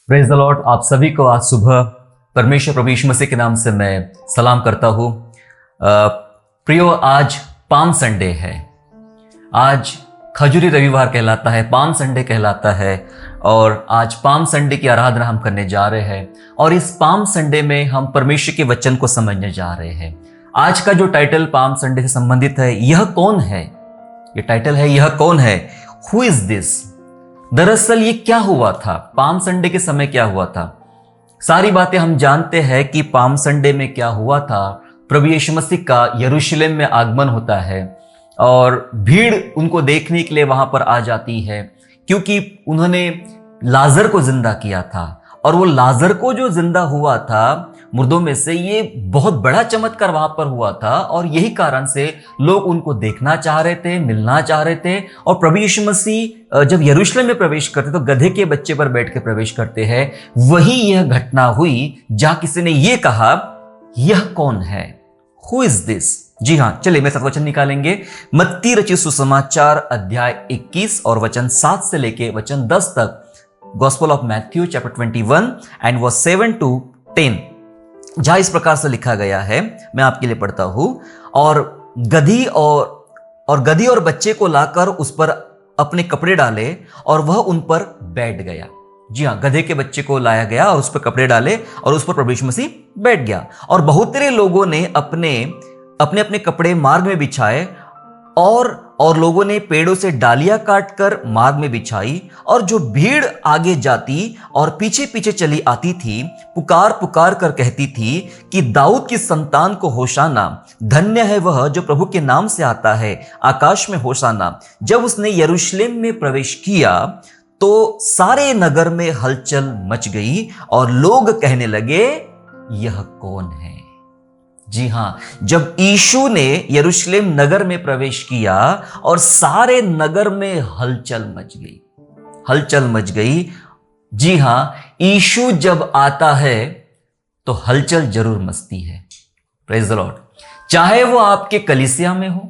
Praise the Lord. आप सभी को आज सुबह परमेश्वर प्रभु यीशु मसीह के नाम से मैं सलाम करता हूँ। प्रियो, आज पाम संडे है। आज खजूरी रविवार कहलाता है, पाम संडे कहलाता है और आज पाम संडे की आराधना हम करने जा रहे हैं। और इस पाम संडे में हम परमेश्वर के वचन को समझने जा रहे हैं। आज का जो टाइटल पाम संडे से संबंधित है, यह कौन है? ये टाइटल है, यह कौन है? Who is this? दरअसल ये क्या हुआ था? पाम संडे के समय क्या हुआ था? सारी बातें हम जानते हैं कि पाम संडे में क्या हुआ था। प्रभु यीशु मसीह का यरूशलेम में आगमन होता है और भीड़ उनको देखने के लिए वहां पर आ जाती है, क्योंकि उन्होंने लाजर को जिंदा किया था। और वो लाजर को जो जिंदा हुआ था मुर्दों में से, ये बहुत बड़ा चमत्कार वहां पर हुआ था और यही कारण से लोग उनको देखना चाह रहे थे, मिलना चाह रहे थे। और प्रभु यीशु मसीह जब यरूशलेम में प्रवेश करते तो गधे के बच्चे पर बैठ के प्रवेश करते हैं। वही यह घटना हुई जहां किसी ने यह कहा, यह कौन है? Who is this? जी हां, चलिए मैं सत्वचन निकालेंगे। मत्ती रचित सुसमाचार अध्याय 21 और वचन 7 से लेके वचन 10 तक। Gospel of Matthew chapter 21 and verse 7 to 10, जहां इस प्रकार से लिखा गया है। मैं आपके लिए पढ़ता हूं। और गधी और बच्चे को लाकर उस पर अपने कपड़े डाले और वह उन पर बैठ गया। जी हां, गधे के बच्चे को लाया गया और उस पर कपड़े डाले और उस पर प्रभु यीशु मसीह बैठ गया। और बहुत सारे लोगों ने अपने कपड़े मार्ग में बिछाए और लोगों ने पेड़ों से डालियां काटकर मार्ग में बिछाई। और जो भीड़ आगे जाती और पीछे पीछे चली आती थी, पुकार पुकार कर कहती थी कि दाऊद की संतान को होशाना, धन्य है वह जो प्रभु के नाम से आता है, आकाश में होशाना। जब उसने यरूशलेम में प्रवेश किया तो सारे नगर में हलचल मच गई और लोग कहने लगे, यह कौन है? जी हां, जब यीशु ने यरूशलेम नगर में प्रवेश किया और सारे नगर में हलचल मच गई। जी हां, यीशु जब आता है तो हलचल जरूर मचती है। Praise the Lord. चाहे वो आपके कलीसिया में हो,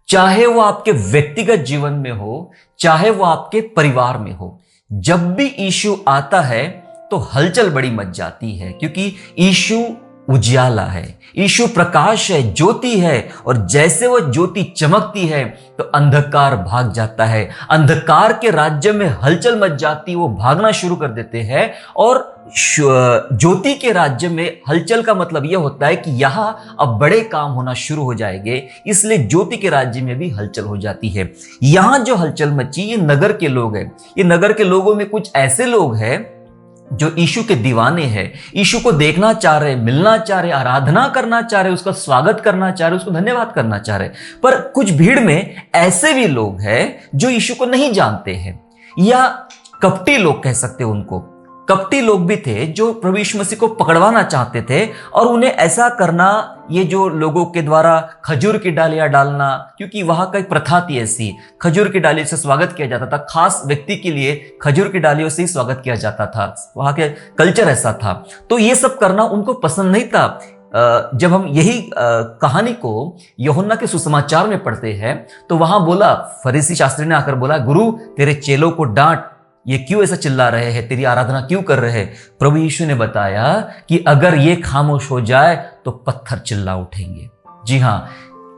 चाहे वो आपके व्यक्तिगत जीवन में हो, चाहे वो आपके परिवार में हो, जब भी यीशु आता है तो हलचल बड़ी मच जाती है, क्योंकि यीशु उजियाला है, यीशु प्रकाश है, ज्योति है। और जैसे वो ज्योति चमकती है तो अंधकार भाग जाता है। अंधकार के राज्य में हलचल मच जाती है, वो भागना शुरू कर देते हैं। और ज्योति के राज्य में हलचल का मतलब यह होता है कि यहां अब बड़े काम होना शुरू हो जाएंगे, इसलिए ज्योति के राज्य में भी हलचल हो जाती है। यहां जो हलचल मची, ये नगर के लोग हैं। ये नगर के लोगों में कुछ ऐसे लोग हैं जो यीशु के दीवाने हैं, यीशु को देखना चाह रहे, मिलना चाह रहे, आराधना करना चाह रहे, उसका स्वागत करना चाह रहे, उसको धन्यवाद करना चाह रहे। पर कुछ भीड़ में ऐसे भी लोग हैं जो यीशु को नहीं जानते हैं, या कपटी लोग कह सकते हैं उनको। कपटी लोग भी थे जो प्रभु यीशु मसीह को पकड़वाना चाहते थे। और उन्हें ऐसा करना, ये जो लोगों के द्वारा खजूर की डालियां डालना, क्योंकि वहां का एक प्रथा थी ऐसी, खजूर की डाली से स्वागत किया जाता था। खास व्यक्ति के लिए खजूर की डालियों से ही स्वागत किया जाता था, वहां के कल्चर ऐसा था। तो ये सब करना उनको पसंद नहीं था। जब हम यही कहानी को यूहन्ना के सुसमाचार में पढ़ते हैं तो वहां बोला, फरीसी शास्त्री ने आकर बोला, गुरु तेरे चेलों को डांट, ये क्यों ऐसा चिल्ला रहे हैं, तेरी आराधना क्यों कर रहे हैं? प्रभु यीशु ने बताया कि अगर ये खामोश हो जाए तो पत्थर चिल्ला उठेंगे। जी हां,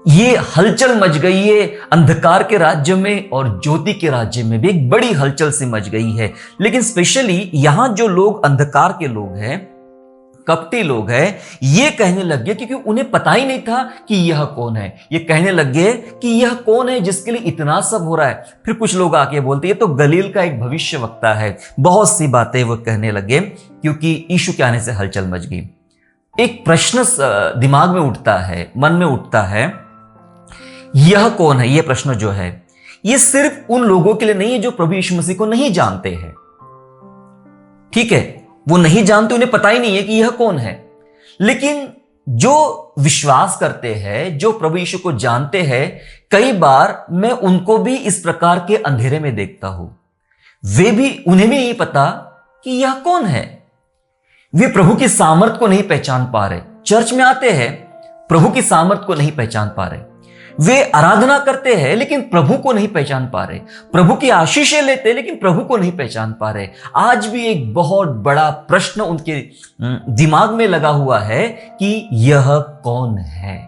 ये हलचल मच गई है अंधकार के राज्य में और ज्योति के राज्य में भी एक बड़ी हलचल सी मच गई है। लेकिन स्पेशली यहां जो लोग अंधकार के लोग हैं, कपटी लोग हैं, ये कहने लगे, क्योंकि उन्हें पता ही नहीं था कि यह कौन है। ये कहने लगे कि यह कौन है जिसके लिए इतना सब हो रहा है। फिर कुछ लोग आके बोलते, ये तो गलील का एक भविष्यवक्ता है। बहुत सी बातें वो कहने लगे क्योंकि यीशु के आने से हलचल मच गई। एक प्रश्न दिमाग में उठता है, मन में उठता है, यह कौन है? यह प्रश्न जो है, ये सिर्फ उन लोगों के लिए नहीं है जो प्रभु यीशु मसीह को नहीं जानते हैं। ठीक है, वो नहीं जानते, उन्हें पता ही नहीं है कि यह कौन है। लेकिन जो विश्वास करते हैं, जो प्रभु यीशु को जानते हैं, कई बार मैं उनको भी इस प्रकार के अंधेरे में देखता हूं। उन्हें भी नहीं पता कि यह कौन है। वे प्रभु की सामर्थ को नहीं पहचान पा रहे। चर्च में आते हैं, प्रभु की सामर्थ को नहीं पहचान पा रहे। वे आराधना करते हैं लेकिन प्रभु को नहीं पहचान पा रहे, प्रभु की आशीषें लेते लेकिन प्रभु को नहीं पहचान पा रहे। आज भी एक बहुत बड़ा प्रश्न उनके दिमाग में लगा हुआ है कि यह कौन है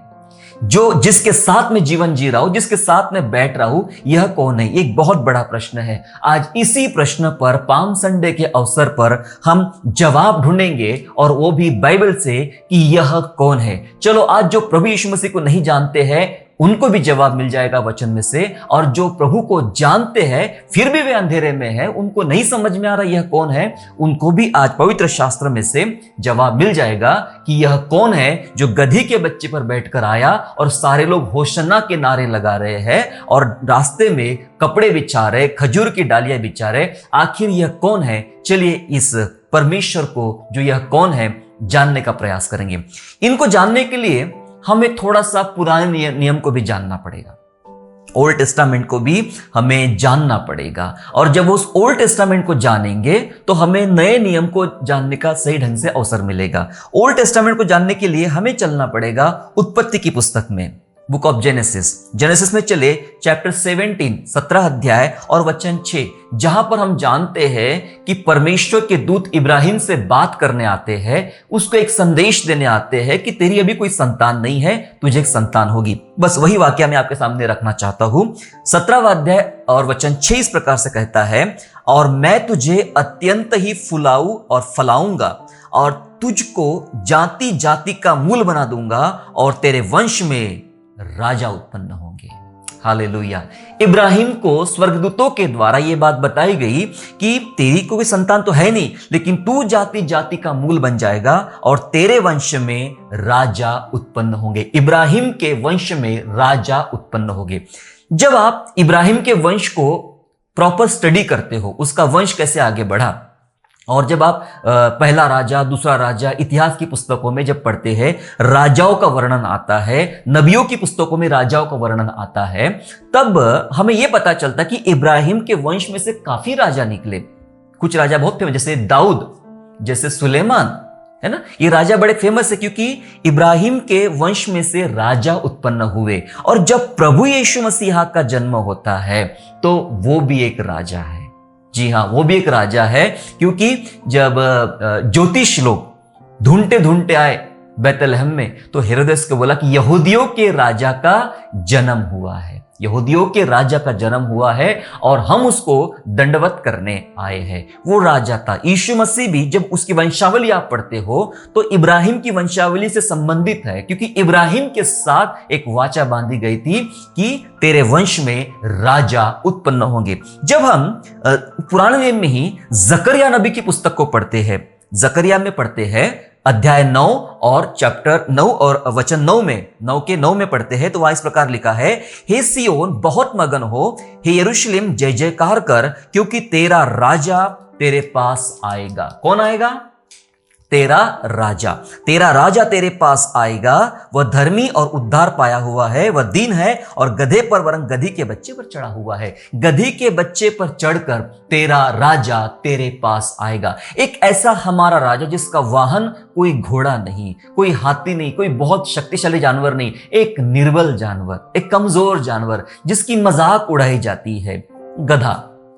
जो जिसके साथ में जीवन जी रहा हूं, जिसके साथ में बैठ रहा हूं, यह कौन है? एक बहुत बड़ा प्रश्न है। आज इसी प्रश्न पर पाम संडे के अवसर पर हम जवाब ढूंढेंगे और वो भी बाइबल से कि यह कौन है। चलो आज जो प्रभु यीशु मसीह को नहीं जानते हैं उनको भी जवाब मिल जाएगा वचन में से, और जो प्रभु को जानते हैं फिर भी वे अंधेरे में हैं, उनको नहीं समझ में आ रहा यह कौन है, उनको भी आज पवित्र शास्त्र में से जवाब मिल जाएगा कि यह कौन है जो गधी के बच्चे पर बैठकर आया और सारे लोग होशन्ना के नारे लगा रहे हैं और रास्ते में कपड़े बिछा रहे, खजूर की डालियां बिछा रहे। आखिर यह कौन है? चलिए इस परमेश्वर को जो यह कौन है जानने का प्रयास करेंगे। इनको जानने के लिए हमें थोड़ा सा पुराने नियम को भी जानना पड़ेगा, ओल्ड टेस्टामेंट को भी हमें जानना पड़ेगा। और जब उस ओल्ड टेस्टामेंट को जानेंगे तो हमें नए नियम को जानने का सही ढंग से अवसर मिलेगा। ओल्ड टेस्टामेंट को जानने के लिए हमें चलना पड़ेगा उत्पत्ति की पुस्तक में, बुक ऑफ जेनेसिस में चले चैप्टर 17 अध्याय और वचन 6, जहां पर हम जानते हैं कि परमेश्वर के दूत इब्राहिम से बात करने आते हैं, उसको एक संदेश देने आते हैं कि तेरी अभी कोई संतान नहीं है, तुझे एक संतान होगी। बस वही वाक्य मैं आपके सामने रखना चाहता हूं। 17वां अध्याय और वचन 6 इस प्रकार से कहता है, और मैं तुझे अत्यंत ही फुलाऊं और फलाऊंगा और तुझको जाति जाति का मूल बना दूंगा और तेरे वंश में राजा उत्पन्न होंगे। हालेलुया। इब्राहिम को स्वर्गदूतों के द्वारा यह बात बताई गई कि तेरी कोई संतान तो है नहीं, लेकिन तू जाति जाति का मूल बन जाएगा और तेरे वंश में राजा उत्पन्न होंगे। इब्राहिम के वंश में राजा उत्पन्न होंगे। जब आप इब्राहिम के वंश को प्रॉपर स्टडी करते हो, उसका वंश कैसे आगे बढ़ा, और जब आप पहला राजा, दूसरा राजा, इतिहास की पुस्तकों में जब पढ़ते हैं राजाओं का वर्णन आता है, नबियों की पुस्तकों में राजाओं का वर्णन आता है, तब हमें यह पता चलता कि इब्राहिम के वंश में से काफी राजा निकले। कुछ राजा बहुत फेमस, जैसे दाऊद, जैसे सुलेमान, है ना, ये राजा बड़े फेमस है क्योंकि इब्राहिम के वंश में से राजा उत्पन्न हुए। और जब प्रभु यीशु मसीहा का जन्म होता है तो वो भी एक राजा है। जी हाँ, वो भी एक राजा है, क्योंकि जब ज्योतिष लोग ढूंढते ढूंढते आए बैतलहम में तो हेरोदेस को बोला कि यहूदियों के राजा का जन्म हुआ है, यहूदियों के राजा का जन्म हुआ है और हम उसको दंडवत करने आए हैं। वो राजा था। यीशु मसीह भी जब उसकी वंशावली आप पढ़ते हो तो इब्राहिम की वंशावली से संबंधित है, क्योंकि इब्राहिम के साथ एक वाचा बांधी गई थी कि तेरे वंश में राजा उत्पन्न होंगे। जब हम पुराने नियम में ही जकरिया नबी की पुस्तक को पढ़ते हैं, जकरिया में पढ़ते हैं अध्याय 9 और चैप्टर 9 और वचन 9 में पढ़ते हैं तो वहां इस प्रकार लिखा है, हे सियोन बहुत मगन हो, हे यरूशलेम जय जयकार कर, क्योंकि तेरा राजा तेरे पास आएगा। कौन आएगा? तेरा राजा तेरे पास आएगा। वह धर्मी और उद्धार पाया हुआ है, वह दीन है और गधे पर वरन गधी के बच्चे पर चढ़ा हुआ है। गधी के बच्चे पर चढ़कर तेरा राजा तेरे पास आएगा। एक ऐसा हमारा राजा जिसका वाहन कोई घोड़ा नहीं, कोई हाथी नहीं, कोई बहुत शक्तिशाली जानवर नहीं, एक निर्बल जानवर, एक कमजोर जानवर जिसकी मजाक उड़ाई जाती है।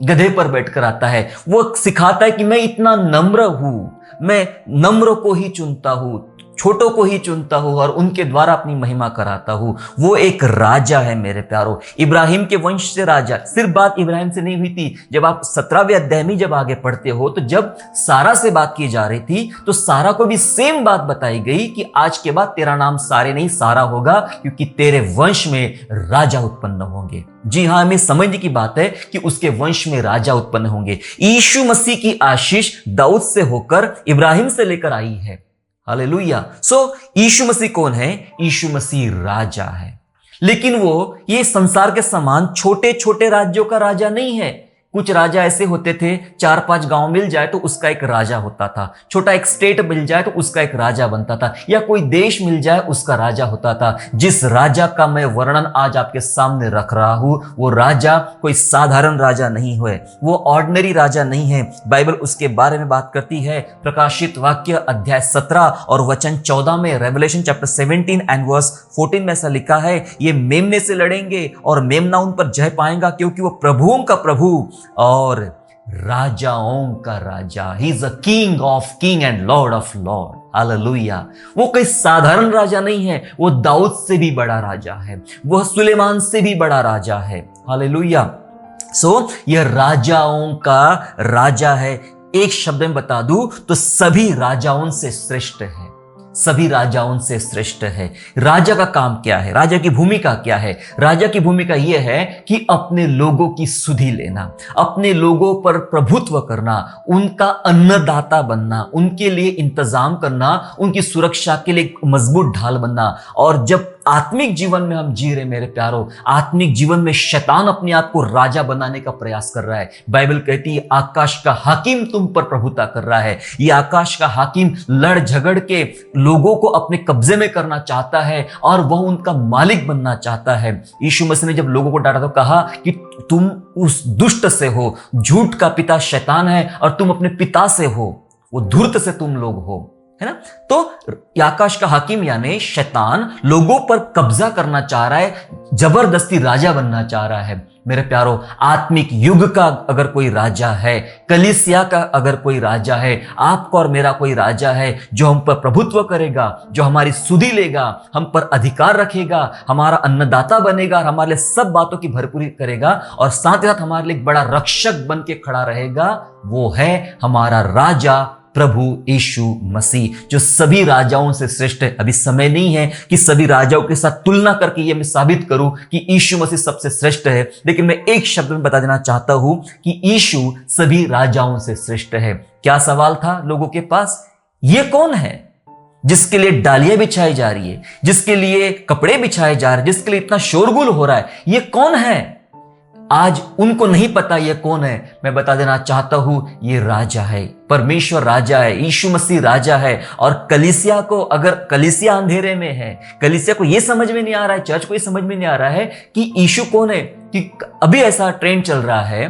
गधे पर बैठकर आता है। वो सिखाता है कि मैं इतना नम्र हूं, मैं नम्र को ही चुनता हूं, छोटों को ही चुनता हूं और उनके द्वारा अपनी महिमा कराता हूं। वो एक राजा है मेरे प्यारो। इब्राहिम के वंश से राजा। सिर्फ बात इब्राहिम से नहीं हुई थी। जब आप 17वें अध्याय में जब आगे पढ़ते हो तो जब सारा से बात की जा रही थी तो सारा को भी सेम बात बताई गई कि आज के बाद तेरा नाम सारे नहीं सारा होगा, क्योंकि तेरे वंश में राजा उत्पन्न होंगे। जी हाँ, हमें समझने की बात है कि उसके वंश में राजा उत्पन्न होंगे। यीशु मसीह की आशीष दाऊद से होकर इब्राहिम से लेकर आई है। हालेलुया। सो यीशु मसीह कौन है? यीशु मसीह राजा है, लेकिन वो ये संसार के समान छोटे छोटे राज्यों का राजा नहीं है। कुछ राजा ऐसे होते थे, 4-5 गांव मिल जाए तो उसका एक राजा होता था, छोटा एक स्टेट मिल जाए तो उसका एक राजा बनता था, या कोई देश मिल जाए उसका राजा होता था। जिस राजा का मैं वर्णन आज आपके सामने रख रहा हूं, वो राजा कोई साधारण राजा नहीं है, वो ऑर्डिनरी राजा नहीं है। बाइबल उसके बारे में बात करती है। प्रकाशित वाक्य अध्याय 17 और वचन 14 में, रेवलेशन चैप्टर 17 एंड वर्स 14 में ऐसा लिखा है, ये मेमने से लड़ेंगे और मेमना उन पर जय पाएगा, क्योंकि वो प्रभुओं का प्रभु और राजाओं का राजा, he is a king of king and lord of lord. Hallelujah. वो कोई साधारण राजा नहीं है, वो दाऊद से भी बड़ा राजा है, वो सुलेमान से भी बड़ा राजा है। हालेलुया। सो यह राजाओं का राजा है। एक शब्द में बता दूं तो सभी राजाओं से श्रेष्ठ है, सभी राजाओं से श्रेष्ठ है। राजा का काम क्या है? राजा की भूमिका क्या है? राजा की भूमिका यह है कि अपने लोगों की सुधि लेना, अपने लोगों पर प्रभुत्व करना, उनका अन्नदाता बनना, उनके लिए इंतजाम करना, उनकी सुरक्षा के लिए मजबूत ढाल बनना। और जब आत्मिक जीवन में हम जी रहे मेरे प्यारों, आत्मिक जीवन में शैतान अपने आप को राजा बनाने का प्रयास कर रहा है। बाइबल कहती है आकाश का हाकिम तुम पर प्रभुता कर रहा है। ये आकाश का हाकिम लड़ झगड़ के लोगों को अपने कब्जे में करना चाहता है और वह उनका मालिक बनना चाहता है। यीशु मसीह ने जब लोगों को डांटा तो कहा कि तुम उस दुष्ट से हो, झूठ का पिता शैतान है और तुम अपने पिता से हो, वो धूर्त से तुम लोग हो, है ना। तो आकाश का हाकिम यानी शैतान लोगों पर कब्जा करना चाह रहा है, जबरदस्ती राजा बनना चाह रहा है। मेरे प्यारों, आत्मिक युग का अगर कोई राजा है, कलीसिया का अगर कोई राजा है, आपका और मेरा कोई राजा है जो हम पर प्रभुत्व करेगा, जो हमारी सुधि लेगा, हम पर अधिकार रखेगा, हमारा अन्नदाता बनेगा, हमारे लिए सब बातों की भरपूरी करेगा और साथ ही साथ हमारे लिए एक बड़ा रक्षक बन के खड़ा रहेगा, वो है हमारा राजा प्रभु यीशु मसीह, जो सभी राजाओं से श्रेष्ठ है। अभी समय नहीं है कि सभी राजाओं के साथ तुलना करके ये मैं साबित करूं कि यीशु मसीह सबसे श्रेष्ठ है, लेकिन मैं एक शब्द में बता देना चाहता हूं कि यीशु सभी राजाओं से श्रेष्ठ है। क्या सवाल था लोगों के पास? ये कौन है जिसके लिए डालियां बिछाई जा रही है, जिसके लिए कपड़े बिछाए जा रहे हैं, जिसके लिए इतना शोरगुल हो रहा है? ये कौन है? आज उनको नहीं पता ये कौन है। मैं बता देना चाहता हूं, ये राजा है, परमेश्वर राजा है, यीशु मसीह राजा है। और कलीसिया को, अगर कलीसिया अंधेरे में है, कलीसिया को ये समझ में नहीं आ रहा है, चर्च को ये समझ में नहीं आ रहा है कि यीशु कौन है, कि अभी ऐसा ट्रेंड चल रहा है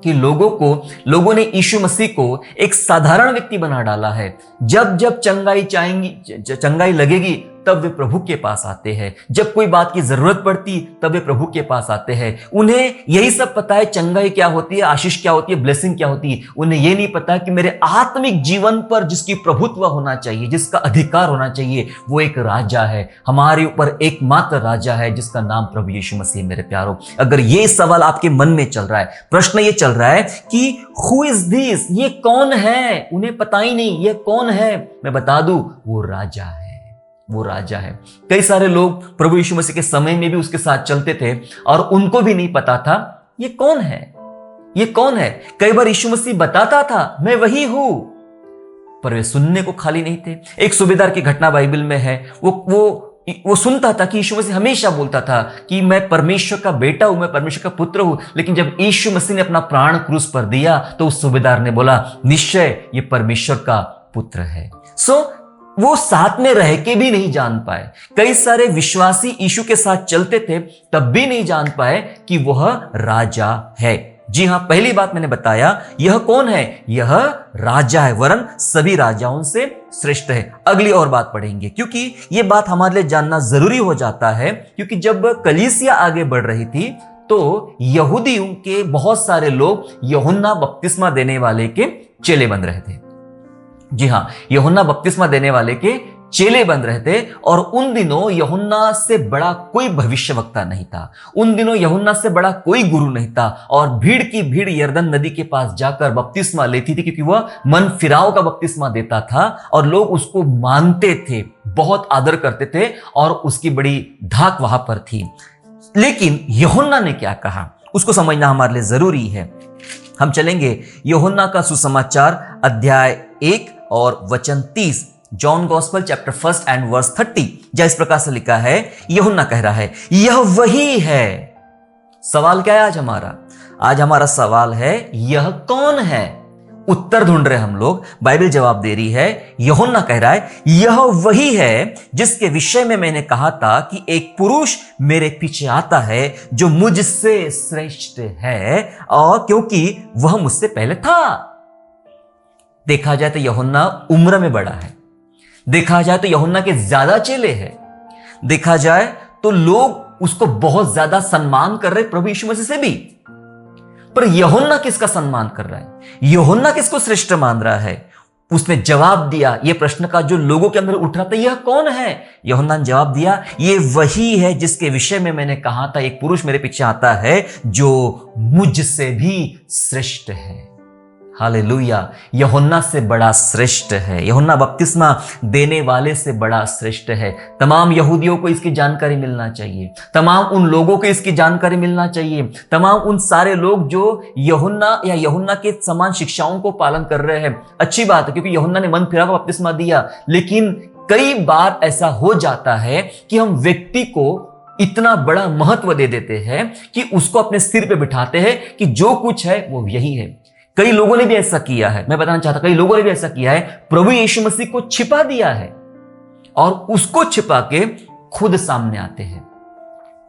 कि लोगों ने यीशु मसीह को एक साधारण व्यक्ति बना डाला है। जब जब चंगाई लगेगी तब वे प्रभु के पास आते हैं, जब कोई बात की जरूरत पड़ती तब वे प्रभु के पास आते हैं। उन्हें यही सब पता है, चंगाई क्या होती है, आशीष क्या होती है, ब्लेसिंग क्या होती है। उन्हें यह नहीं पता कि मेरे आत्मिक जीवन पर जिसकी प्रभुत्व होना चाहिए, जिसका अधिकार होना चाहिए, वो एक राजा है, हमारे ऊपर एकमात्र राजा है, जिसका नाम प्रभु यीशु मसीह। मेरे प्यारों, अगर ये सवाल आपके मन में चल रहा है, प्रश्न ये चल रहा है कि हु इज दिस, ये कौन है, उन्हें पता ही नहीं ये कौन है, मैं बता दूं, वो राजा है, वो राजा है। कई सारे लोग प्रभु यीशु मसीह के समय में भी उसके साथ चलते थे और उनको भी नहीं पता था ये कौन है, ये कौन है। कई बार यीशु मसीह बताता था मैं वही हूं, पर वे सुनने को खाली नहीं थे। एक सूबेदार की घटना बाइबल में है। वो सुनता था कि यीशु मसीह हमेशा बोलता था कि मैं परमेश्वर का बेटा हूं, मैं परमेश्वर का पुत्र हूं, लेकिन जब यीशु मसीह ने अपना प्राण क्रूस पर दिया तो उस सूबेदार ने बोला निश्चय ये परमेश्वर का पुत्र है। वो साथ में रह के भी नहीं जान पाए। कई सारे विश्वासी यीशु के साथ चलते थे तब भी नहीं जान पाए कि वह राजा है। जी हां, पहली बात मैंने बताया, यह कौन है? यह राजा है, वरन सभी राजाओं से श्रेष्ठ है। अगली और बात पढ़ेंगे, क्योंकि यह बात हमारे लिए जानना जरूरी हो जाता है, क्योंकि जब कलीसिया आगे बढ़ रही थी तो यहूदियों के बहुत सारे लोग यूहन्ना बपतिस्मा देने वाले के चेले बन रहे थे। जी हां, यूहन्ना बपतिस्मा देने वाले के चेले बन रहे थे। और उन दिनों यूहन्ना से बड़ा कोई भविष्यवक्ता नहीं था, उन दिनों यूहन्ना से बड़ा कोई गुरु नहीं था। और भीड़ की भीड़ यरदन नदी के पास जाकर बपतिस्मा लेती थी, क्योंकि वह मन फिराव का बपतिस्मा देता था और लोग उसको मानते थे, बहुत आदर करते थे और उसकी बड़ी धाक वहां पर थी। लेकिन यूहन्ना ने क्या कहा उसको समझना हमारे लिए जरूरी है। हम चलेंगे यूहन्ना का सुसमाचार अध्याय 1 और वचन 30, John Gospel chapter 1 and verse 30, जहाँ इस प्रकार से लिखा है, यूहन्ना कह रहा है यह वही है। सवाल क्या है आज हमारा? आज हमारा सवाल है, यह कौन है? उत्तर ढूंढ रहे हम लोग, बाइबल जवाब दे रही है। यूहन्ना कह रहा है, यह वही है जिसके विषय में मैंने कहा था कि एक पुरुष मेरे पीछे आता है जो मुझसे श्रेष्ठ है, और क्योंकि वह मुझसे पहले था। देखा जाए तो यूहन्ना उम्र में बड़ा है, देखा जाए तो यूहन्ना के ज्यादा चेले हैं, देखा जाए तो लोग उसको बहुत ज्यादा सम्मान कर रहे प्रभु यीशु मसीह से भी। पर यूहन्ना किसका सम्मान कर रहा है? यूहन्ना किसको श्रेष्ठ मान रहा है? उसने जवाब दिया ये प्रश्न का जो लोगों के अंदर उठ रहा था, यह कौन है? यूहन्ना ने जवाब दिया, ये वही है जिसके विषय में मैंने कहा था, एक पुरुष मेरे पीछे आता है जो मुझसे भी श्रेष्ठ है। हालेलुया! यूहन्ना से बड़ा श्रेष्ठ है, यूहन्ना बपतिस्मा देने वाले से बड़ा श्रेष्ठ है। तमाम यहूदियों को इसकी जानकारी मिलना चाहिए, तमाम उन लोगों को इसकी जानकारी मिलना चाहिए, तमाम उन सारे लोग जो यूहन्ना या यूहन्ना के समान शिक्षाओं को पालन कर रहे हैं। अच्छी बात है, क्योंकि यूहन्ना ने मन फिरा कर बपतिस्मा दिया, लेकिन कई बार ऐसा हो जाता है कि हम व्यक्ति को इतना बड़ा महत्व दे देते हैं कि उसको अपने सिर पे बिठाते हैं कि जो कुछ है वो यही है। कई लोगों ने भी ऐसा किया है, मैं बताना चाहता, कई लोगों ने भी ऐसा किया है, प्रभु यीशु मसीह को छिपा दिया है और उसको छिपा के खुद सामने आते हैं।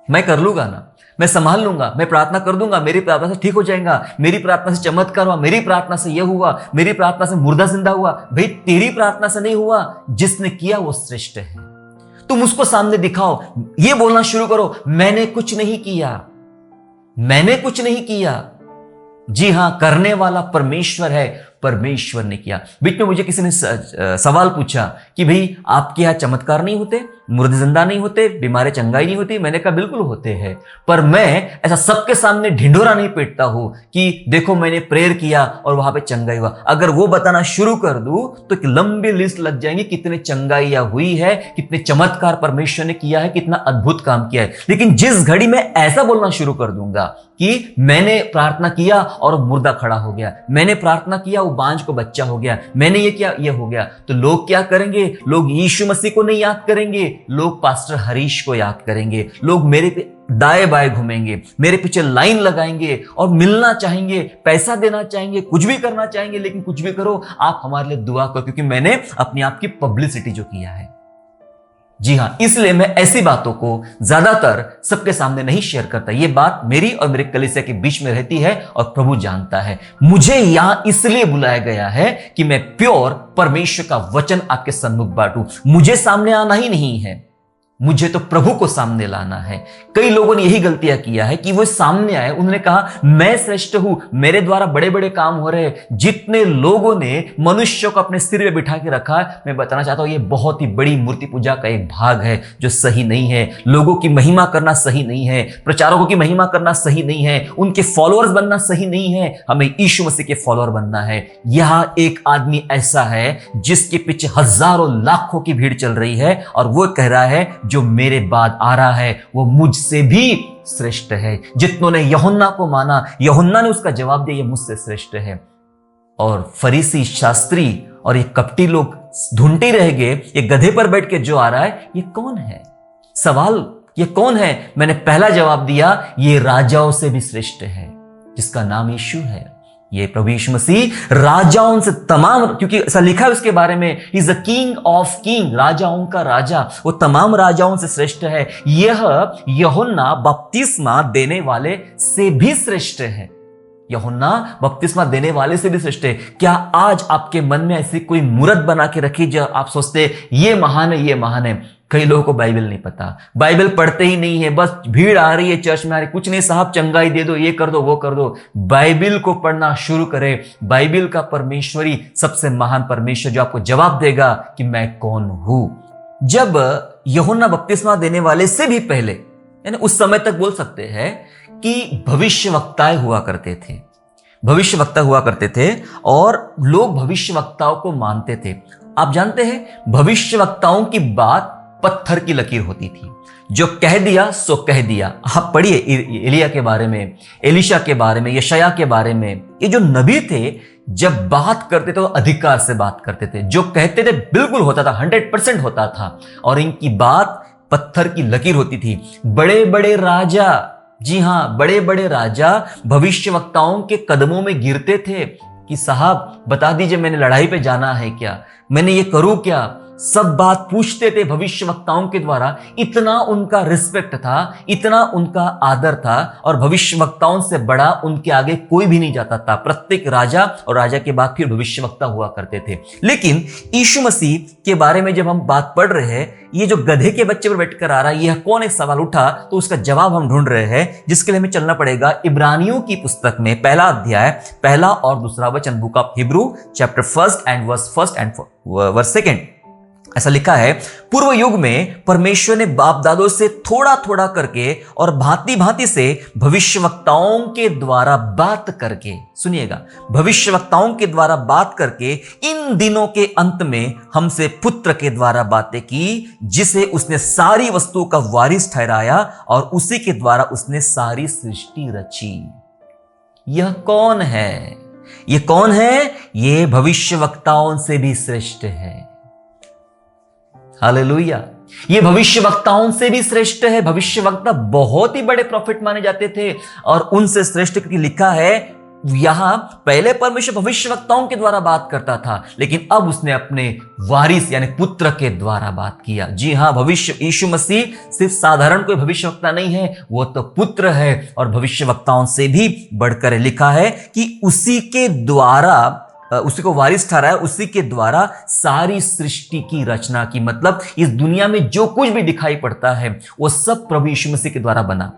मैं कर लूंगा ना, मैं संभाल लूंगा, मैं प्रार्थना कर दूंगा, मेरी प्रार्थना से ठीक हो जाएगा, मेरी प्रार्थना से चमत्कार हुआ, मेरी प्रार्थना से यह हुआ, मेरी प्रार्थना से मुर्दा जिंदा हुआ। भाई तेरी प्रार्थना से नहीं हुआ, जिसने किया वो श्रेष्ठ है। तुम उसको सामने दिखाओ, ये बोलना शुरू करो, मैंने कुछ नहीं किया, मैंने कुछ नहीं किया। जी हां, करने वाला परमेश्वर है, परमेश्वर ने किया। बीच में मुझे किसी ने सवाल पूछा कि भाई आपके यहां चमत्कार नहीं होते, मुर्दे जिंदा नहीं होते, बीमारी चंगाई नहीं होती? मैंने कहा बिल्कुल होते हैं, पर मैं ऐसा सबके सामने ढिंढोरा नहीं पीटता हूं कि देखो मैंने प्रेयर किया और वहां पे चंगाई हुआ। अगर वो बताना शुरू कर दूं तो एक लंबी लिस्ट लग जाएंगी, कितने चंगाइयां हुई है, कितने चमत्कार परमेश्वर ने किया है, कितना अद्भुत काम किया है। लेकिन जिस घड़ी में ऐसा बोलना शुरू कर दूंगा कि मैंने प्रार्थना किया और मुर्दा खड़ा हो गया, मैंने प्रार्थना किया वो बांझ को बच्चा हो गया, मैंने ये किया ये हो गया, तो लोग क्या करेंगे? लोग यीशु मसीह को नहीं याद करेंगे, लोग पास्टर हरीश को याद करेंगे, लोग मेरे पे दाएं बाएं घूमेंगे, मेरे पीछे लाइन लगाएंगे और मिलना चाहेंगे, पैसा देना चाहेंगे, कुछ भी करना चाहेंगे। लेकिन कुछ भी करो, आप हमारे लिए दुआ करो, क्योंकि मैंने अपने आप की पब्लिसिटी जो किया है। जी हां, इसलिए मैं ऐसी बातों को ज्यादातर सबके सामने नहीं शेयर करता। यह बात मेरी और मेरे कलीसिया के बीच में रहती है और प्रभु जानता है। मुझे यहां इसलिए बुलाया गया है कि मैं प्योर परमेश्वर का वचन आपके सम्मुख बांटूं। मुझे सामने आना ही नहीं है, मुझे तो प्रभु को सामने लाना है। कई लोगों ने यही गलतियां किया है कि वो सामने आए, उन्होंने कहा मैं श्रेष्ठ हूं, मेरे द्वारा बड़े बड़े काम हो रहे हैं। जितने लोगों ने मनुष्य को अपने सिर पे बिठा के रखा है, मैं बताना चाहता हूं ये बहुत ही बड़ी मूर्ति पूजा का एक भाग है जो सही नहीं है। लोगों की महिमा करना सही नहीं है, प्रचारकों की महिमा करना सही नहीं है, उनके फॉलोअर्स बनना सही नहीं है। हमें यीशु मसीह के फॉलोअर बनना है। यहां एक आदमी ऐसा है जिसके पीछे हजारों लाखों की भीड़ चल रही है और वो कह रहा है जो मेरे बाद आ रहा है वो मुझसे भी श्रेष्ठ है। जितनों ने यूहन्ना को माना, यूहन्ना ने उसका जवाब दिया ये मुझसे श्रेष्ठ है। और फरीसी, शास्त्री और ये कपटी लोग ढूंढते रह गए, ये गधे पर बैठ के जो आ रहा है ये कौन है? सवाल ये कौन है? मैंने पहला जवाब दिया, ये राजाओं से भी श्रेष्ठ है, जिसका नाम यीशु है। ये प्रभु यीशु मसीह राजाओं से तमाम, क्योंकि ऐसा लिखा है उसके बारे में, is the king of king, राजाओं का राजा, वो तमाम राजाओं से श्रेष्ठ है। यह यूहन्ना बपतिस्मा देने वाले से भी श्रेष्ठ है। यूहन्ना बपतिस्मा देने वाले से भी श्रेष्ठ है। क्या आज आपके मन में ऐसी कोई मूर्त बना के रखी जो आप सोचते ये महान है, ये महान है? कई लोगों को बाइबल नहीं पता, बाइबल पढ़ते ही नहीं है, बस भीड़ आ रही है चर्च में आ रही, कुछ नहीं साहब चंगाई दे दो, ये कर दो वो कर दो। बाइबल को पढ़ना शुरू करें। बाइबल का परमेश्वरी सबसे महान परमेश्वर जो आपको जवाब देगा कि मैं कौन हूं। जब यूहन्ना बपतिस्मा देने वाले से भी पहले, यानी उस समय तक बोल सकते हैं कि भविष्यवक्ताएं हुआ करते थे, भविष्यवक्ता हुआ करते थे और लोग भविष्यवक्ताओं को मानते थे। आप जानते हैं भविष्यवक्ताओं की बात पत्थर की लकीर होती थी, जो कह दिया सो कह दिया। आप पढ़िए एलिया के बारे में, एलिशा के बारे में, यशाया के बारे में। ये जो नबी थे जब बात करते थे तो अधिकार से बात करते थे, जो कहते थे बिल्कुल होता था, 100% होता था और इनकी बात पत्थर की लकीर होती थी। बड़े बड़े राजा जी हां, बड़े बड़े राजा भविष्यवक्ताओं के कदमों में गिरते थे कि साहब बता दीजिए, मैंने लड़ाई पे जाना है क्या, मैंने ये करूं क्या, सब बात पूछते थे भविष्यवक्ताओं के द्वारा। इतना उनका रिस्पेक्ट था, इतना उनका आदर था, और भविष्यवक्ताओं से बड़ा उनके आगे कोई भी नहीं जाता था। प्रत्येक राजा और राजा के बाद फिर भविष्यवक्ता हुआ करते थे। लेकिन यीशु मसीह के बारे में जब हम बात पढ़ रहे हैं, ये जो गधे के बच्चे पर बैठकर आ रहा है, यह कौन, एक सवाल उठा, तो उसका जवाब हम ढूंढ रहे हैं, जिसके लिए हमें चलना पड़ेगा इब्रानियों की पुस्तक में, पहला अध्याय, पहला और दूसरा वचन, book of Hebrew chapter 1 and verse 1 and verse 2। ऐसा लिखा है, पूर्व युग में परमेश्वर ने बाप दादों से थोड़ा थोड़ा करके और भांति भांति से भविष्यवक्ताओं के द्वारा बात करके, सुनिएगा, भविष्यवक्ताओं के द्वारा बात करके इन दिनों के अंत में हमसे पुत्र के द्वारा बातें की, जिसे उसने सारी वस्तुओं का वारिस ठहराया और उसी के द्वारा उसने सारी सृष्टि रची। यह कौन है? यह कौन है? यह भविष्यवक्ताओं से भी श्रेष्ठ है। हालेलुया। ये भविष्यवक्ताओं से भी श्रेष्ठ है। भविष्यवक्ता बहुत ही बड़े प्रॉफिट माने जाते थे और उनसे श्रेष्ठ, क्योंकि लिखा है यहां, पहले परमेश्वर भविष्यवक्ताओं के द्वारा बात करता था, लेकिन अब उसने अपने वारिस यानी पुत्र के द्वारा बात किया। जी हां, भविष्य यीशु मसीह सिर्फ साधारण कोई भविष्यवक्ता नहीं है, वो तो पुत्र है और भविष्यवक्ताओं से भी बढ़कर लिखा है कि उसी के द्वारा, उसी को वारिस ठहराया, उसी के द्वारा सारी सृष्टि की रचना की। मतलब इस दुनिया में जो कुछ भी दिखाई पड़ता है वो सब प्रभु यीशु मसीह के द्वारा बना।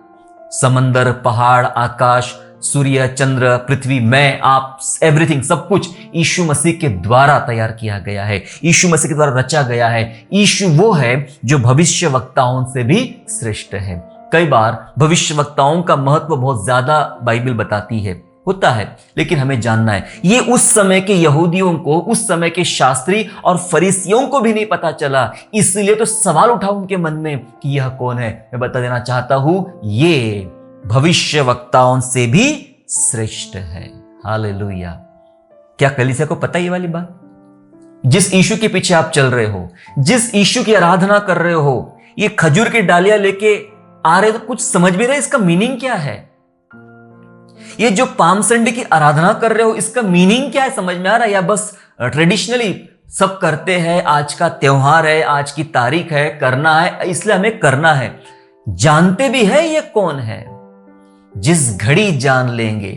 समंदर, पहाड़, आकाश, सूर्य, चंद्र, पृथ्वी, मैं, आप, एवरीथिंग, सब कुछ यीशु मसीह के द्वारा तैयार किया गया है, यीशु मसीह के द्वारा रचा गया है। यीशु वो है जो भविष्यवक्ताओं से भी श्रेष्ठ है। कई बार भविष्यवक्ताओं का महत्व बहुत ज्यादा बाइबल बताती है, होता है, लेकिन हमें जानना है, ये उस समय के यहूदियों को, उस समय के शास्त्री और फरीसियों को भी नहीं पता चला, इसलिए तो सवाल उठा उनके मन में कि यह कौन है। मैं बता देना चाहता हूं, ये भविष्यवक्ताओं से भी श्रेष्ठ है। हालेलुया। क्या कलीसिया को पता ये वाली बात? जिस यीशु के पीछे आप चल रहे हो, जिस यीशु की आराधना कर रहे हो, ये खजूर की डालियां लेके आ रहे, तो कुछ समझ भी रहे इसका मीनिंग क्या है? ये जो पाम संडे की आराधना कर रहे हो, इसका मीनिंग क्या है? समझ में आ रहा है? या बस ट्रेडिशनली सब करते हैं, आज का त्योहार है, आज की तारीख है, करना है, इसलिए हमें करना है। जानते भी है ये कौन है? जिस घड़ी जान लेंगे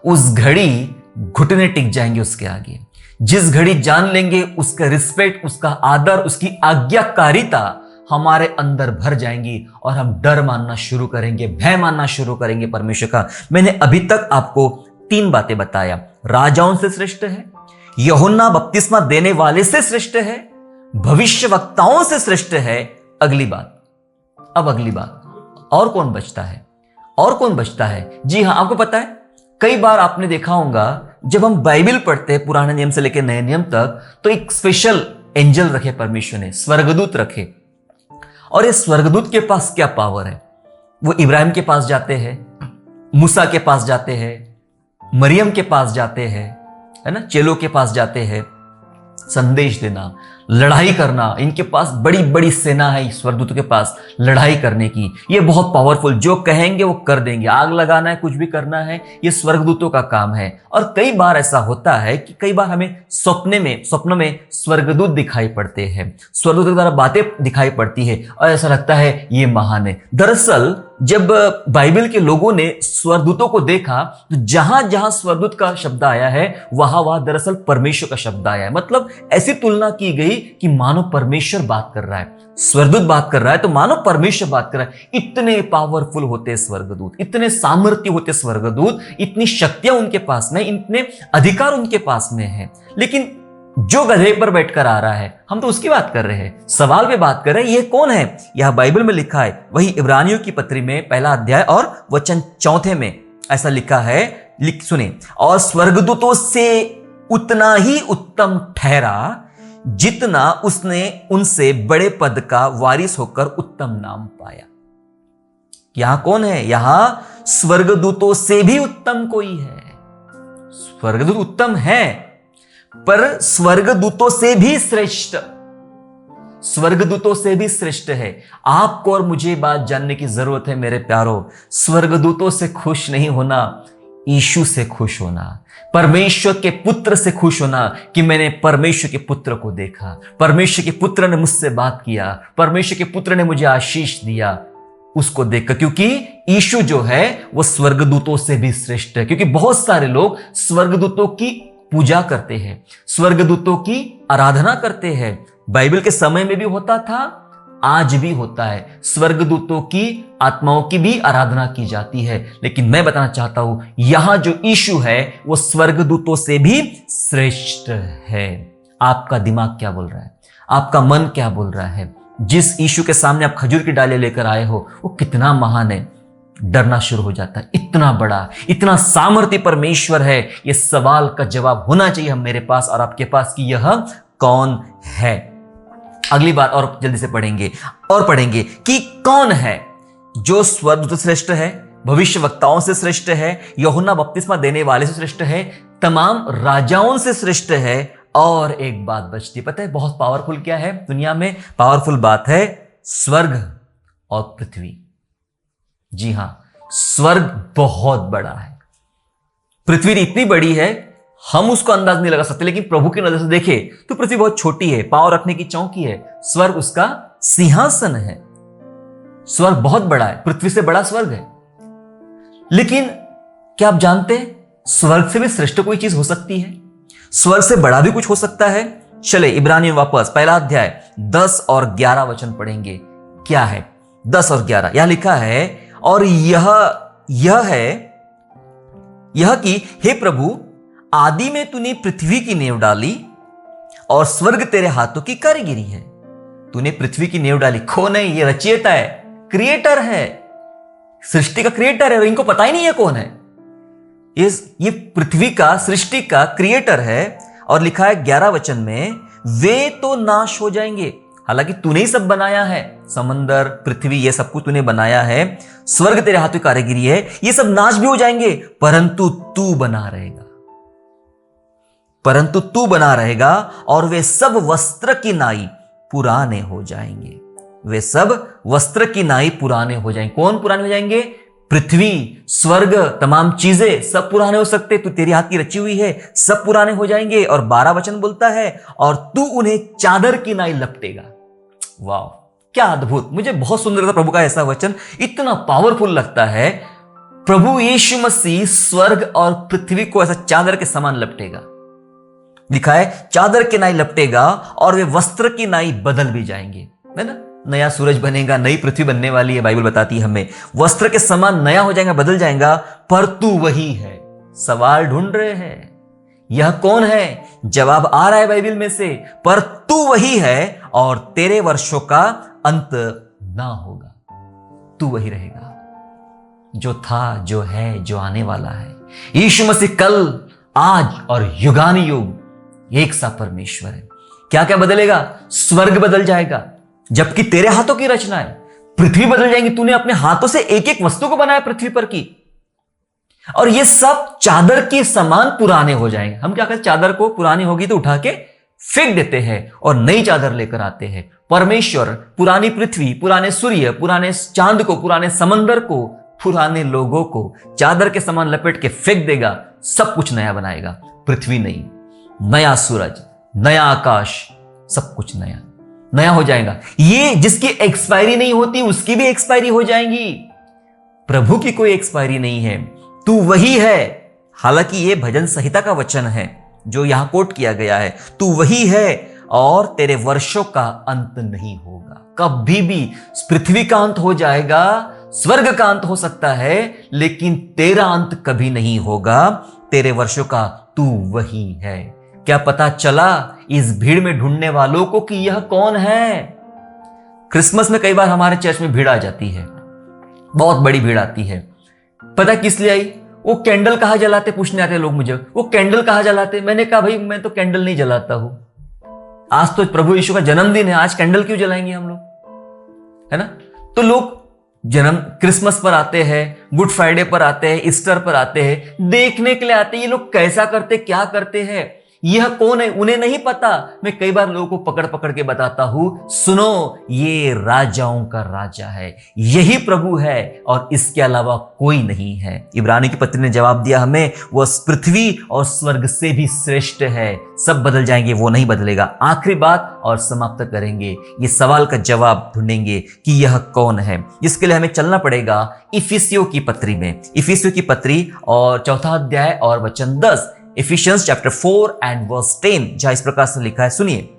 उस घड़ी घुटने टिक जाएंगे उसके आगे। जिस घड़ी जान लेंगे उसका रिस्पेक्ट, उसका आदर, उसकी आज्ञाकारिता हमारे अंदर भर जाएंगी और हम डर मानना शुरू करेंगे, भय मानना शुरू करेंगे परमेश्वर का। मैंने अभी तक आपको 3 बातें बताया। राजाओं से श्रेष्ठ है, यूहन्ना बपतिस्मा देने वाले से श्रेष्ठ है, भविष्यवक्ताओं से श्रेष्ठ है। अगली बात, अब अगली बात, और कौन बचता है? और कौन बचता है? जी हां, आपको पता है, कई बार आपने देखा होगा जब हम बाइबल पढ़ते हैं, पुराने नियम से लेकर नए नियम तक, तो एक स्पेशल एंजल रखे परमेश्वर ने, स्वर्गदूत रखे। और इस स्वर्गदूत के पास क्या पावर है? वो इब्राहिम के पास जाते हैं, मूसा के पास जाते हैं, मरियम के पास जाते हैं, है ना, चेलों के पास जाते हैं, संदेश देना, लड़ाई करना। इनके पास बड़ी बड़ी सेना है स्वर्गदूतों के पास लड़ाई करने की। ये बहुत पावरफुल, जो कहेंगे वो कर देंगे। आग लगाना है, कुछ भी करना है, ये स्वर्गदूतों का काम है। और कई बार ऐसा होता है कि कई बार हमें स्वप्नों में स्वर्गदूत दिखाई पड़ते हैं, स्वर्गदूत के द्वारा बातें दिखाई पड़ती है और ऐसा लगता है ये महान है। दरअसल जब बाइबल के लोगों ने स्वर्गदूतों को देखा, तो जहां जहां स्वर्गदूत का शब्द आया है, वहां दरअसल परमेश्वर का शब्द आया है। मतलब ऐसी तुलना की गई कि मानो परमेश्वर बात कर रहा है, स्वर्गदूत बात कर रहा है तो मानो परमेश्वर बात कर रहा है। इतने पावरफुल होते स्वर्गदूत, इतने सामर्थ्य होते स्वर्गदूत, इतनी शक्तियां उनके पास में, इतने अधिकार उनके पास में है। लेकिन जो गधे पर बैठकर आ रहा है, हम तो उसकी बात कर रहे हैं, सवाल पे बात कर रहे हैं, ये कौन है? यह बाइबल में लिखा है, वही इब्रानियों की पत्री में पहला अध्याय और वचन 4 में ऐसा लिखा है, सुने, और स्वर्गदूतों से उतना ही उत्तम ठहरा जितना उसने उनसे बड़े पद का वारिस होकर उत्तम नाम पाया। यहां कौन है? यहां स्वर्गदूतों से भी उत्तम कोई है। स्वर्गदूत उत्तम है, पर स्वर्गदूतों से भी श्रेष्ठ, स्वर्गदूतों से भी श्रेष्ठ है। आपको और मुझे बात जानने की जरूरत है मेरे प्यारों, स्वर्गदूतों से खुश नहीं होना, यीशु से खुश होना, परमेश्वर के पुत्र से खुश होना कि मैंने परमेश्वर के पुत्र को देखा, परमेश्वर के पुत्र ने मुझसे बात किया, परमेश्वर के पुत्र ने मुझे आशीष दिया, उसको देखकर। क्योंकि यीशु जो है वो स्वर्गदूतों से भी श्रेष्ठ है। क्योंकि बहुत सारे लोग स्वर्गदूतों की पूजा करते हैं, स्वर्गदूतों की आराधना करते हैं। बाइबल के समय में भी होता था, आज भी होता है, स्वर्गदूतों की आत्माओं की भी आराधना की जाती है। लेकिन मैं बताना चाहता हूं, यहां जो यीशु है वो स्वर्गदूतों से भी श्रेष्ठ है। आपका दिमाग क्या बोल रहा है? आपका मन क्या बोल रहा है? जिस यीशु के सामने आप खजूर की डालें लेकर आए हो वो कितना महान है। डरना शुरू हो जाता है, इतना बड़ा, इतना सामर्थ्य परमेश्वर है। ये सवाल का जवाब होना चाहिए हम मेरे पास और आपके पास कि यह कौन है। अगली बात और जल्दी से पढ़ेंगे कि कौन है जो स्वर्गदूत श्रेष्ठ है, भविष्यवक्ताओं से श्रेष्ठ है, यूहन्ना बपतिस्मा देने वाले से श्रेष्ठ है, तमाम राजाओं से श्रेष्ठ है। और एक बात बचती, पता है बहुत पावरफुल क्या है दुनिया में? पावरफुल बात है स्वर्ग और पृथ्वी। जी हां, स्वर्ग बहुत बड़ा है, पृथ्वी इतनी बड़ी है हम उसको अंदाज नहीं लगा सकते। लेकिन प्रभु की नजर से देखें तो पृथ्वी बहुत छोटी है, पांव रखने की चौकी है, स्वर्ग उसका सिंहासन है। स्वर्ग बहुत बड़ा है, पृथ्वी से बड़ा स्वर्ग है। लेकिन क्या आप जानते हैं स्वर्ग से भी श्रेष्ठ कोई चीज हो सकती है? स्वर्ग से बड़ा भी कुछ हो सकता है। चले इब्रानियों वापस पहला अध्याय 10 और 11 वचन पढ़ेंगे। क्या है 10 और 11? यह लिखा है, और यह कि हे प्रभु, आदि में तूने पृथ्वी की नींव डाली और स्वर्ग तेरे हाथों की कारीगिरी है। तूने पृथ्वी की नींव डाली। कौन है ये? रचयिता है, क्रिएटर है, सृष्टि का क्रिएटर है। और इनको पता ही नहीं है कौन है ये पृथ्वी का, सृष्टि का क्रिएटर है। और लिखा है 11 वचन में, वे तो नाश हो जाएंगे। हालांकि तूने ही सब बनाया है, समंदर, पृथ्वी, ये सब कुछ तूने बनाया है, स्वर्ग तेरे हाथों की कारीगिरी है, ये सब नाश भी हो जाएंगे, परंतु तू बना रहेगा और वे सब वस्त्र की नाई पुराने हो जाएंगे। वे सब वस्त्र की नाई पुराने हो जाएंगे। कौन पुराने हो जाएंगे? पृथ्वी, स्वर्ग, तमाम चीजें सब पुराने हो सकते। तू तेरी हाथ की रची हुई है, सब पुराने हो जाएंगे। और 12 वचन बोलता है, और तू उन्हें चादर की नाई लपटेगा। वाह, क्या अद्भुत! मुझे बहुत सुंदर लगता प्रभु का ऐसा वचन, इतना पावरफुल लगता है। प्रभु यीशु मसीह स्वर्ग और पृथ्वी को ऐसा चादर के समान लपटेगा। लिखा है चादर की नाई लपटेगा और वे वस्त्र की नाई बदल भी जाएंगे, है ना? नया सूरज बनेगा, नई पृथ्वी बनने वाली है, बाइबल बताती है हमें। वस्त्र के समान नया हो जाएगा, बदल जाएगा, पर तू वही है। सवाल ढूंढ रहे हैं यह कौन है? जवाब आ रहा है बाइबल में से, पर तू वही है और तेरे वर्षों का अंत ना होगा। तू वही रहेगा जो था, जो है, जो आने वाला है। यीशु मसीह कल, आज और युगानुयुग एक सा परमेश्वर है। क्या क्या बदलेगा? स्वर्ग बदल जाएगा, जबकि तेरे हाथों की रचना है। पृथ्वी बदल जाएंगी, तूने अपने हाथों से एक एक वस्तु को बनाया पृथ्वी पर की, और ये सब चादर के समान पुराने हो जाएंगे। हम क्या करते? चादर को पुरानी होगी तो उठा के फेंक देते हैं और नई चादर लेकर आते हैं। परमेश्वर पुरानी पृथ्वी, पुराने सूर्य, पुराने चांद को, पुराने समंदर को, पुराने लोगों को चादर के समान लपेट के फेंक देगा, सब कुछ नया बनाएगा। पृथ्वी नई, नया सूरज, नया आकाश, सब कुछ नया नया हो जाएगा। ये जिसकी एक्सपायरी नहीं होती उसकी भी एक्सपायरी हो जाएंगी। प्रभु की कोई एक्सपायरी नहीं है, तू वही है। हालांकि ये भजन संहिता का वचन है जो यहां कोट किया गया है, तू वही है और तेरे वर्षों का अंत नहीं होगा। कभी भी पृथ्वी का अंत हो जाएगा, स्वर्ग का अंत हो सकता है, लेकिन तेरा अंत कभी नहीं होगा। तेरे वर्षों का तू वही है। क्या पता चला इस भीड़ में ढूंढने वालों को कि यह कौन है? क्रिसमस में कई बार हमारे चर्च में भीड़ आ जाती है, बहुत बड़ी भीड़ आती है। पता किस लिए आई? वो कैंडल कहां जलाते पूछने आते लोग मुझे, वो कैंडल कहां जलाते? मैंने कहा भाई मैं तो कैंडल नहीं जलाता हूं, आज तो प्रभु यीशु का जन्मदिन है, आज कैंडल क्यों जलाएंगे हम लोग, है ना? तो लोग क्रिसमस पर आते हैं, गुड फ्राइडे पर आते हैं, ईस्टर पर आते हैं, देखने के लिए आते हैं ये लोग कैसा करते, क्या करते हैं। यह कौन है उन्हें नहीं पता। मैं कई बार लोगों को पकड़ पकड़ के बताता हूं, सुनो ये राजाओं का राजा है, यही प्रभु है और इसके अलावा कोई नहीं है। इब्रानी की पत्री ने जवाब दिया हमें, वह पृथ्वी और स्वर्ग से भी श्रेष्ठ है। सब बदल जाएंगे, वो नहीं बदलेगा। आखिरी बात और समाप्त करेंगे, ये सवाल का जवाब ढूंढेंगे कि यह कौन है। इसके लिए हमें चलना पड़ेगा इफिसियों की पत्री में, इफिसियों की पत्री और 4 अध्याय और वचन 10, इफिशियंस चैप्टर 4 एंड वर्स 10, जहां इस प्रकार से लिखा है, सुनिए।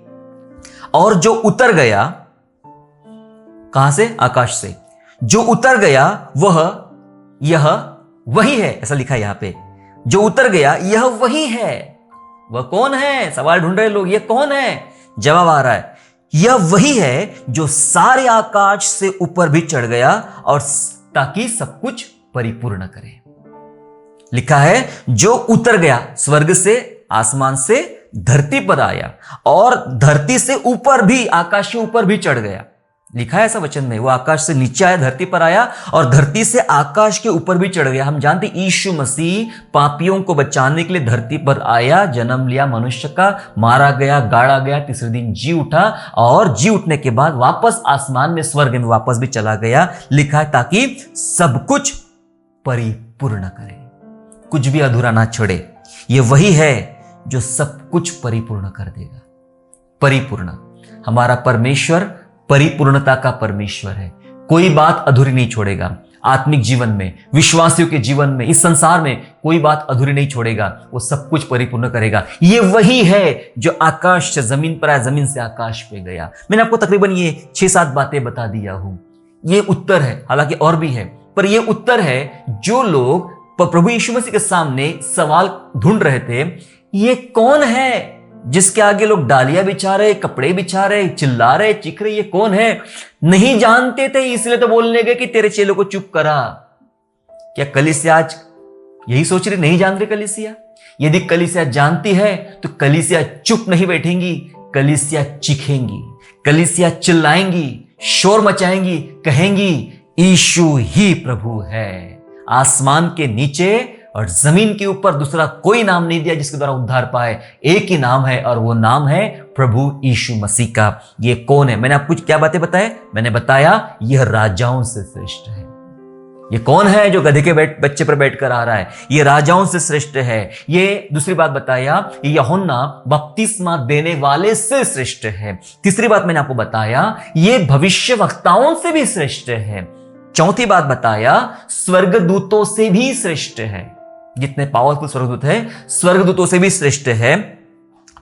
और जो उतर गया, कहां से? आकाश से। जो उतर गया यह वही है, ऐसा लिखा है यहां पे। जो उतर गया यह वही है। वह कौन है? सवाल ढूंढ रहे लोग, यह कौन है? जवाब आ रहा है, यह वही है जो सारे आकाश से ऊपर भी चढ़ गया और ताकि सब कुछ परिपूर्ण करे। लिखा है जो उतर गया, स्वर्ग से, आसमान से धरती पर आया और धरती से ऊपर भी, आकाश के ऊपर भी चढ़ गया। लिखा है ऐसा वचन में, वो आकाश से नीचे आया, धरती पर आया और धरती से आकाश के ऊपर भी चढ़ गया। हम जानते यीशु मसीह पापियों को बचाने के लिए धरती पर आया, जन्म लिया मनुष्य का, मारा गया, गाड़ा गया, तीसरे दिन जी उठा और जी उठने के बाद वापस आसमान में, स्वर्ग में वापस भी चला गया। लिखा है ताकि सब कुछ परिपूर्ण करे, कुछ भी अधूरा ना छोड़े। ये वही है जो सब कुछ परिपूर्ण कर देगा। परिपूर्ण, हमारा परमेश्वर परिपूर्णता का परमेश्वर है, कोई बात अधूरी नहीं छोड़ेगा। आत्मिक जीवन में, विश्वासियों के जीवन में, इस संसार में कोई बात अधूरी नहीं छोड़ेगा, वो सब कुछ परिपूर्ण करेगा। ये वही है जो आकाश से जमीन पर आया, जमीन से आकाश पे गया। मैंने आपको तकरीबन ये 6-7 बातें बता दिया हूं। ये उत्तर है, हालांकि और भी है, पर ये उत्तर है जो लोग प्रभु यीशु मसीह के सामने सवाल ढूंढ रहे थे, ये कौन है जिसके आगे लोग डालियां बिछा रहे, कपड़े बिछा रहे, चिल्ला रहे, चीख रहे, ये कौन है? नहीं जानते थे, इसलिए तो बोलने गए कि तेरे चेलों को चुप करा। क्या कलीसिया आज यही सोच रही, नहीं जान रही कलीसिया? यदि कलीसिया जानती है तो कलीसिया चुप नहीं बैठेंगी, कलीसिया चीखेंगी, कलीसिया चिल्लाएंगी, शोर मचाएंगी, कहेंगी यीशु ही प्रभु है। आसमान के नीचे और जमीन के ऊपर दूसरा कोई नाम नहीं दिया जिसके द्वारा उद्धार पाए, एक ही नाम है और वो नाम है प्रभु यीशु मसीह का। ये कौन है? मैंने आपको क्या बातें बताए? मैंने बताया यह राजाओं से श्रेष्ठ है। ये कौन है जो गधे के बच्चे पर बैठकर आ रहा है? ये राजाओं से श्रेष्ठ है। ये दूसरी बात बताया, यूहन्ना बपतिस्मा देने वाले से श्रेष्ठ है। तीसरी बात मैंने आपको बताया, ये भविष्यवक्ताओं से भी श्रेष्ठ है। चौथी बात बताया, स्वर्गदूतों से भी श्रेष्ठ है। जितने पावरफुल स्वर्गदूत है, स्वर्गदूतों से भी श्रेष्ठ है।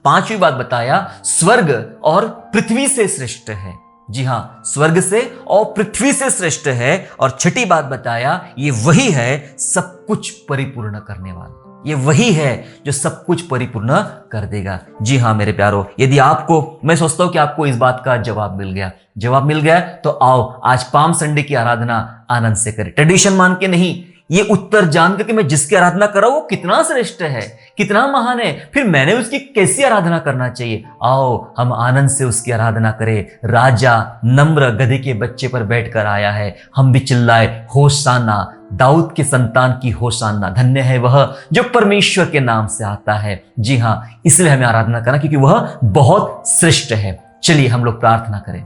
पांचवी बात बताया, स्वर्ग और पृथ्वी से श्रेष्ठ है। जी हां, स्वर्ग से और पृथ्वी से श्रेष्ठ है। और छठी बात बताया, ये वही है सब कुछ परिपूर्ण करने वाला, ये वही है जो सब कुछ परिपूर्ण कर देगा। जी हां मेरे प्यारो, यदि आपको, मैं सोचता हूं कि आपको इस बात का जवाब मिल गया, जवाब मिल गया तो आओ आज पाम संडे की आराधना आनंद से करें। ट्रेडिशन मान के नहीं, ये उत्तर जानकर कि मैं जिसकी आराधना कर रहा हूं वो कितना श्रेष्ठ है, कितना महान है, फिर मैंने उसकी कैसी आराधना करना चाहिए। आओ हम आनंद से उसकी आराधना करें। राजा नम्र गधे के बच्चे पर बैठकर आया है, हम भी चिल्लाए होशाना, दाऊद के संतान की होशाना। धन्य है वह जो परमेश्वर के नाम से आता है। जी हां, इसलिए हमें आराधना करना क्योंकि वह बहुत श्रेष्ठ है। चलिए हम लोग प्रार्थना करें।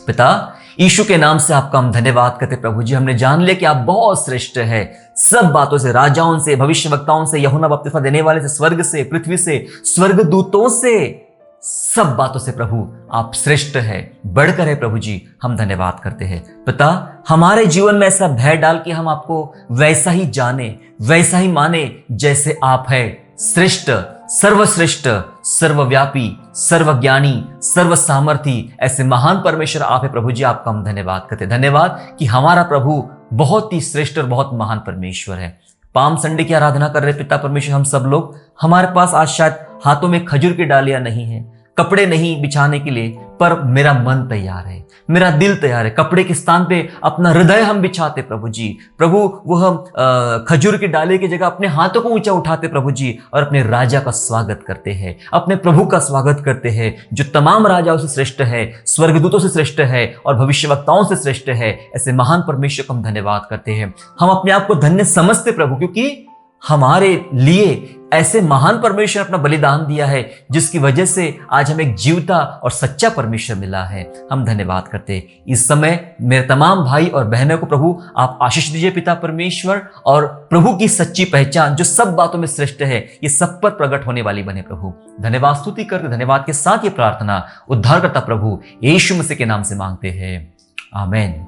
पिता, यीशु के नाम से आपका हम धन्यवाद करते प्रभु जी, हमने जान लिया कि आप बहुत श्रेष्ठ है। सब बातों से, राजाओं से, भविष्यवक्ताओं से, यूहन्ना बपतिस्मा देने वाले से, स्वर्ग से, पृथ्वी से, स्वर्गदूतों से, सब बातों से प्रभु आप श्रेष्ठ है, बढ़कर है प्रभु जी। हम धन्यवाद करते हैं पिता, हमारे जीवन में ऐसा भय डाल के हम आपको वैसा ही जाने, वैसा ही माने जैसे आप है। श्रेष्ठ, सर्वश्रेष्ठ, सर्वव्यापी, सर्वज्ञानी, सर्व सामर्थी, ऐसे महान परमेश्वर आप है प्रभु जी। आपका हम धन्यवाद करते। धन्यवाद कि हमारा प्रभु बहुत ही श्रेष्ठ और बहुत महान परमेश्वर है। पाम संडे की आराधना कर रहे पिता परमेश्वर, हम सब लोग, हमारे पास आज शायद हाथों में खजूर की डालियां नहीं है, कपड़े नहीं बिछाने के लिए, पर मेरा मन तैयार है, मेरा दिल तैयार है। कपड़े के स्थान पे अपना हृदय हम बिछाते प्रभु जी। प्रभु वह खजूर की डाली की जगह अपने हाथों को ऊंचा उठाते प्रभु जी और अपने राजा का स्वागत करते हैं, अपने प्रभु का स्वागत करते हैं जो तमाम राजाओं से श्रेष्ठ है, स्वर्गदूतों से श्रेष्ठ है और भविष्यवक्ताओं से श्रेष्ठ है। ऐसे महान परमेश्वर को हम धन्यवाद करते हैं। हम अपने आप को धन्य समझते प्रभु, क्योंकि हमारे लिए ऐसे महान परमेश्वर ने अपना बलिदान दिया है, जिसकी वजह से आज हमें एक जीवता और सच्चा परमेश्वर मिला है। हम धन्यवाद करते हैं। इस समय मेरे तमाम भाई और बहनों को प्रभु आप आशीष दीजिए पिता परमेश्वर, और प्रभु की सच्ची पहचान जो सब बातों में श्रेष्ठ है, ये सब पर प्रकट होने वाली बने प्रभु। धन्यवाद स्तुति करते, धन्यवाद के साथ ये प्रार्थना उद्धारकर्ता प्रभु यीशु मसीह के नाम से मांगते हैं, आमीन।